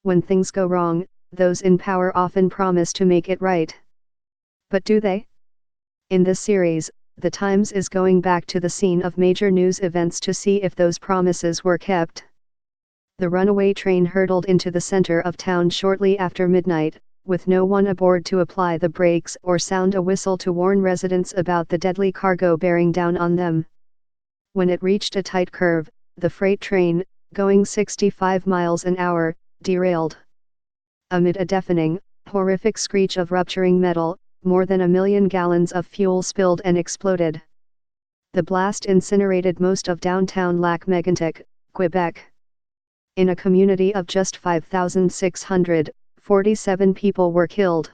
When things go wrong, those in power often promise to make it right. But do they? In this series, The Times is going back to the scene of major news events to see if those promises were kept. The runaway train hurtled into the center of town shortly after midnight, with no one aboard to apply the brakes or sound a whistle to warn residents about the deadly cargo bearing down on them. When it reached a tight curve, the freight train, going 65 miles an hour, derailed. Amid a deafening, horrific screech of rupturing metal, more than 1 million gallons of fuel spilled and exploded. The blast incinerated most of downtown Lac-Mégantic, Quebec. In a community of just 5,647 people were killed.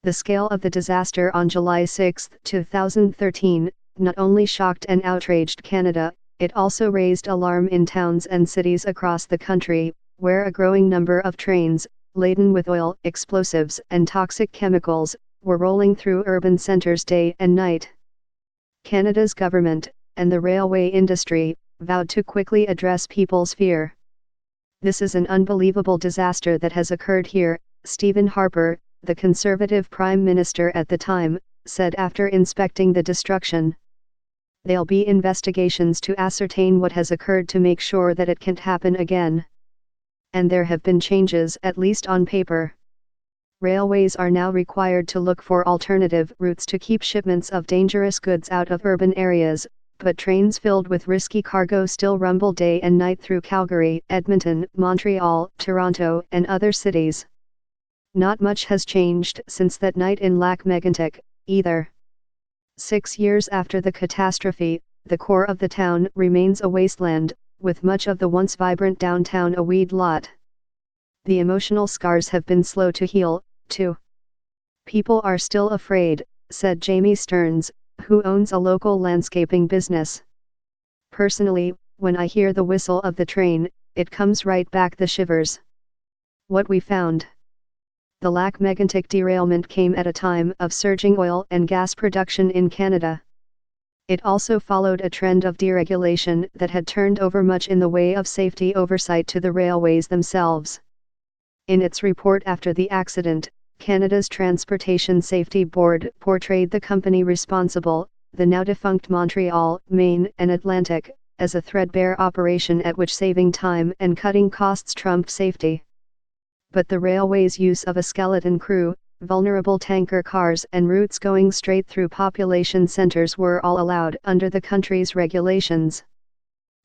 The scale of the disaster on July 6, 2013, not only shocked and outraged Canada, it also raised alarm in towns and cities across the country, where a growing number of trains, laden with oil, explosives and toxic chemicals, were rolling through urban centers day and night. Canada's government, and the railway industry, vowed to quickly address people's fear. "This is an unbelievable disaster that has occurred here," Stephen Harper, the Conservative Prime Minister at the time, said after inspecting the destruction. "There'll be investigations to ascertain what has occurred to make sure that it can't happen again. And there have been changes, at least on paper. Railways are now required to look for alternative routes to keep shipments of dangerous goods out of urban areas, but trains filled with risky cargo still rumble day and night through Calgary, Edmonton, Montreal, Toronto, and other cities. Not much has changed since that night in Lac-Mégantic, either. 6 years after the catastrophe, the core of the town remains a wasteland, with much of the once vibrant downtown a weed lot. The emotional scars have been slow to heal, too. People are still afraid," said Jamie Stearns, who owns a local landscaping business. "Personally, when I hear the whistle of the train, it comes right back the shivers." What we found. The Lac-Mégantic derailment came at a time of surging oil and gas production in Canada. It also followed a trend of deregulation that had turned over much in the way of safety oversight to the railways themselves. In its report after the accident, Canada's Transportation Safety Board portrayed the company responsible, the now defunct Montreal, Maine and Atlantic, as a threadbare operation at which saving time and cutting costs trumped safety. But the railway's use of a skeleton crew, vulnerable tanker cars and routes going straight through population centers were all allowed under the country's regulations.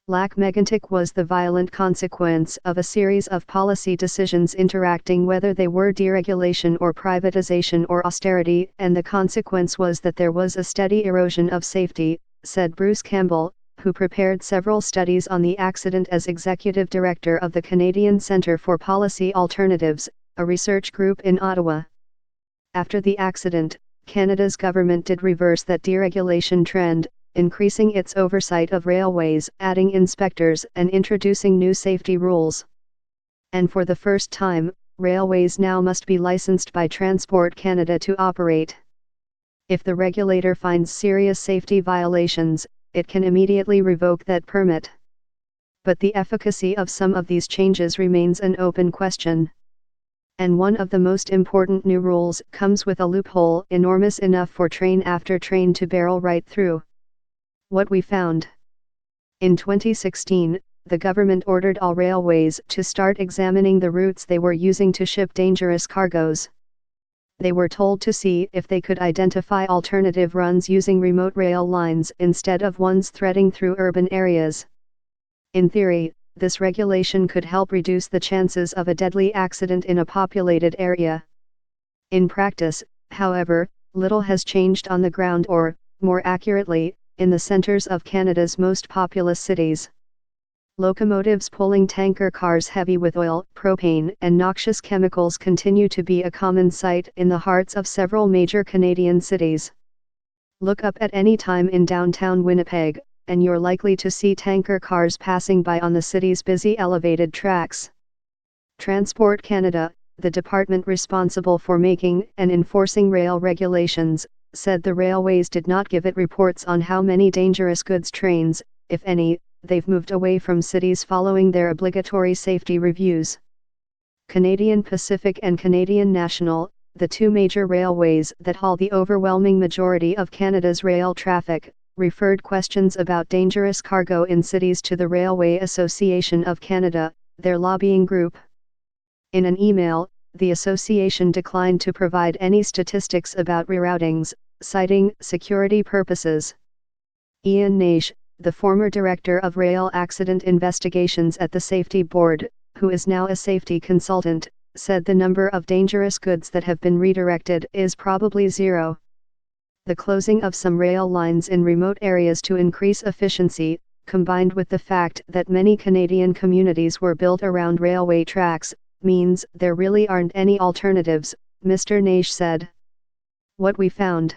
Lac-Mégantic was the violent consequence of a series of policy decisions interacting, whether they were deregulation or privatization or austerity, and the consequence was that there was a steady erosion of safety, said Bruce Campbell, who prepared several studies on the accident as executive director of the Canadian Centre for Policy Alternatives, a research group in Ottawa. After the accident, Canada's government did reverse that deregulation trend, increasing its oversight of railways, adding inspectors and introducing new safety rules. And for the first time, railways now must be licensed by Transport Canada to operate. If the regulator finds serious safety violations, it can immediately revoke that permit. But the efficacy of some of these changes remains an open question. And one of the most important new rules comes with a loophole enormous enough for train after train to barrel right through. What we found. In 2016, the government ordered all railways to start examining the routes they were using to ship dangerous cargoes. They were told to see if they could identify alternative runs using remote rail lines instead of ones threading through urban areas. In theory, this regulation could help reduce the chances of a deadly accident in a populated area. In practice, however, little has changed on the ground, or, more accurately, in the centers of Canada's most populous cities. Locomotives pulling tanker cars heavy with oil, propane and noxious chemicals continue to be a common sight in the hearts of several major Canadian cities. Look up at any time in downtown Winnipeg, and you're likely to see tanker cars passing by on the city's busy elevated tracks. Transport Canada, the department responsible for making and enforcing rail regulations, said the railways did not give it reports on how many dangerous goods trains, if any, they've moved away from cities following their obligatory safety reviews. Canadian Pacific and Canadian National, the two major railways that haul the overwhelming majority of Canada's rail traffic, referred questions about dangerous cargo in cities to the Railway Association of Canada, their lobbying group. In an email, the association declined to provide any statistics about reroutings, citing security purposes. Ian Naish, the former director of rail accident investigations at the Safety Board, who is now a safety consultant, said the number of dangerous goods that have been redirected is probably zero. The closing of some rail lines in remote areas to increase efficiency, combined with the fact that many Canadian communities were built around railway tracks, means there really aren't any alternatives, Mr. Naish said. What we found.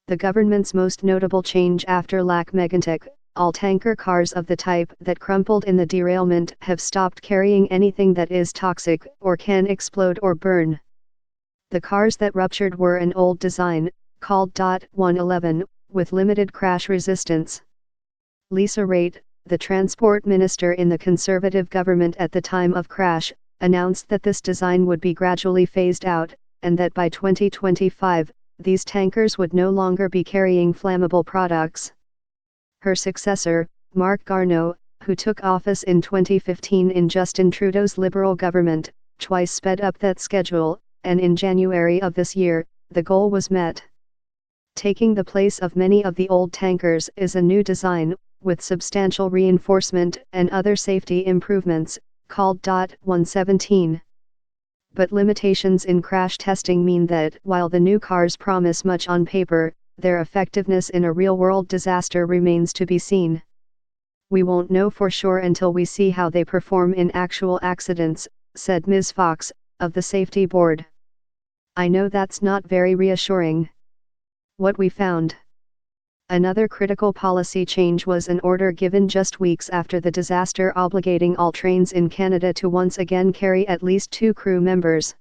The government's most notable change after Lac-Mégantic, all tanker cars of the type that crumpled in the derailment have stopped carrying anything that is toxic or can explode or burn. The cars that ruptured were an old design, called .111, with limited crash resistance. Lisa Raitt, the transport minister in the Conservative government at the time of crash, announced that this design would be gradually phased out, and that by 2025, these tankers would no longer be carrying flammable products. Her successor, Marc Garneau, who took office in 2015 in Justin Trudeau's Liberal government, twice sped up that schedule, and in January of this year, the goal was met. Taking the place of many of the old tankers is a new design, with substantial reinforcement and other safety improvements, called .117. But limitations in crash testing mean that while the new cars promise much on paper, their effectiveness in a real-world disaster remains to be seen. We won't know for sure until we see how they perform in actual accidents, said Ms. Fox, of the Safety Board. I know that's not very reassuring. What we found. Another critical policy change was an order given just weeks after the disaster obligating all trains in Canada to once again carry at least 2 crew members.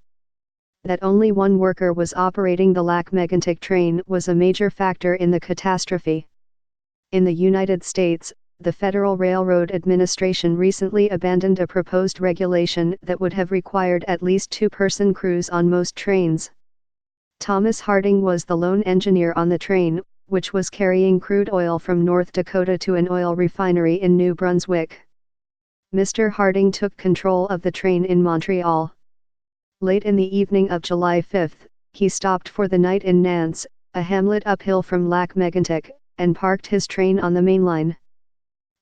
That only one worker was operating the Lac-Mégantic train was a major factor in the catastrophe. In the United States, the Federal Railroad Administration recently abandoned a proposed regulation that would have required at least 2-person crews on most trains. Thomas Harding was the lone engineer on the train, which was carrying crude oil from North Dakota to an oil refinery in New Brunswick. Mr. Harding took control of the train in Montreal. Late in the evening of July 5, he stopped for the night in Nance, a hamlet uphill from Lac-Mégantic, and parked his train on the main line.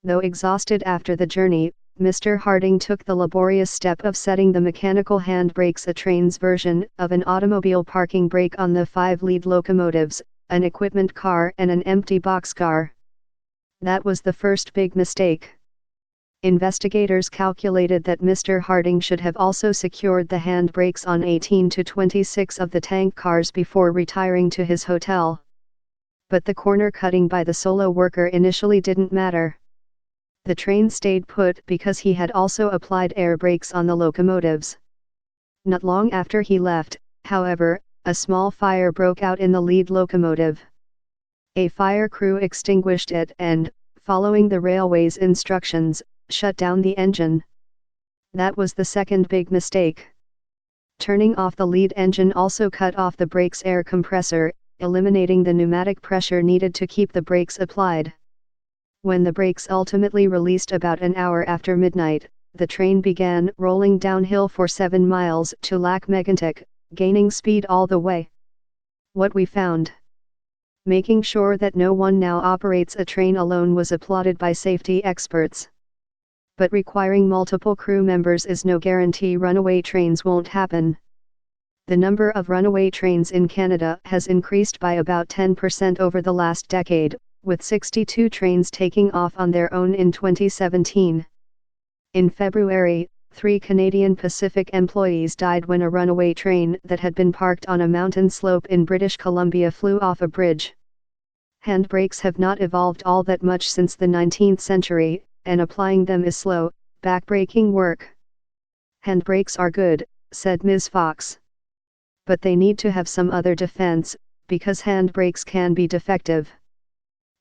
Though exhausted after the journey, Mr. Harding took the laborious step of setting the mechanical handbrakes, a train's version of an automobile parking brake, on the 5 lead locomotives, an equipment car and an empty boxcar. That was the first big mistake. Investigators calculated that Mr. Harding should have also secured the handbrakes on 18 to 26 of the tank cars before retiring to his hotel. But the corner cutting by the solo worker initially didn't matter. The train stayed put because he had also applied air brakes on the locomotives. Not long after he left, however, a small fire broke out in the lead locomotive. A fire crew extinguished it and, following the railway's instructions, shut down the engine. That was the second big mistake. Turning off the lead engine also cut off the brake's air compressor, eliminating the pneumatic pressure needed to keep the brakes applied. When the brakes ultimately released about an hour after midnight, the train began rolling downhill for 7 miles to Lac-Mégantic, gaining speed all the way. What we found. Making sure that no one now operates a train alone was applauded by safety experts. But requiring multiple crew members is no guarantee runaway trains won't happen. The number of runaway trains in Canada has increased by about 10% over the last decade, with 62 trains taking off on their own in 2017. In February, 3 Canadian Pacific employees died when a runaway train that had been parked on a mountain slope in British Columbia flew off a bridge. Handbrakes have not evolved all that much since the 19th century, and applying them is slow, backbreaking work. Handbrakes are good, said Ms. Fox. But they need to have some other defense, because handbrakes can be defective.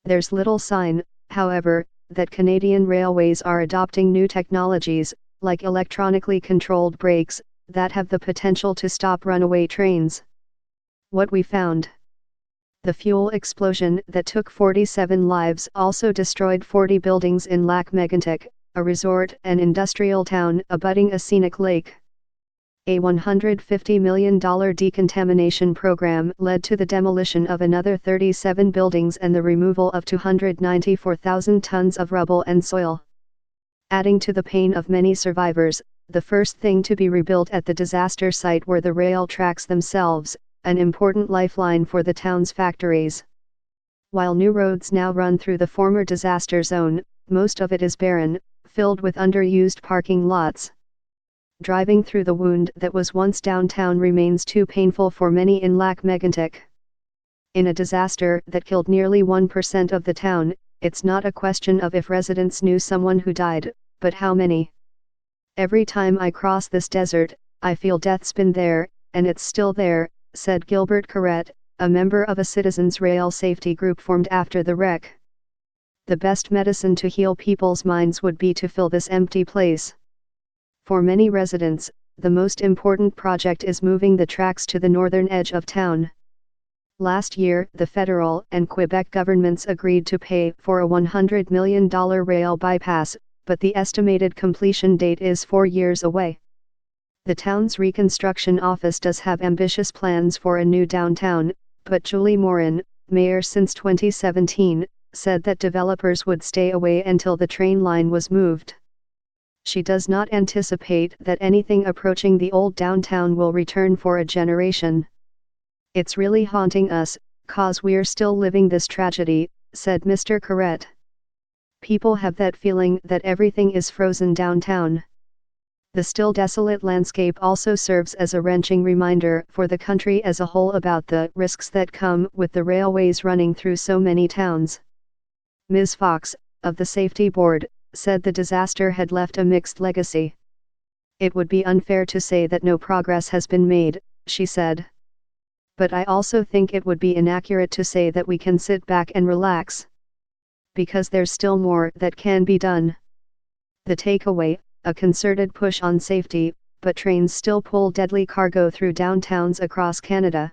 There's little sign, however, that Canadian railways are adopting new technologies, like electronically controlled brakes, that have the potential to stop runaway trains. What we found. The fuel explosion that took 47 lives also destroyed 40 buildings in Lac Mégantic, a resort and industrial town abutting a scenic lake. A $150 million decontamination program led to the demolition of another 37 buildings and the removal of 294,000 tons of rubble and soil. Adding to the pain of many survivors, the first thing to be rebuilt at the disaster site were the rail tracks themselves, an important lifeline for the town's factories. While new roads now run through the former disaster zone, most of it is barren, filled with underused parking lots. Driving through the wound that was once downtown remains too painful for many in Lac Mégantic. In a disaster that killed nearly 1% of the town, it's not a question of if residents knew someone who died, but how many. Every time I cross this desert, I feel death's been there, and it's still there, said Gilbert Corrette, a member of a citizens' rail safety group formed after the wreck. The best medicine to heal people's minds would be to fill this empty place. For many residents, the most important project is moving the tracks to the northern edge of town. Last year, the federal and Quebec governments agreed to pay for a $100 million rail bypass, but the estimated completion date is 4 years away. The town's reconstruction office does have ambitious plans for a new downtown, but Julie Morin, mayor since 2017, said that developers would stay away until the train line was moved. She does not anticipate that anything approaching the old downtown will return for a generation. It's really haunting us, 'cause we're still living this tragedy, said Mr. Corrette. People have that feeling that everything is frozen downtown. The still desolate landscape also serves as a wrenching reminder for the country as a whole about the risks that come with the railways running through so many towns. Ms. Fox, of the Safety Board, said the disaster had left a mixed legacy. It would be unfair to say that no progress has been made, she said. But I also think it would be inaccurate to say that we can sit back and relax. Because there's still more that can be done. The takeaway, a concerted push on safety, but trains still pull deadly cargo through downtowns across Canada.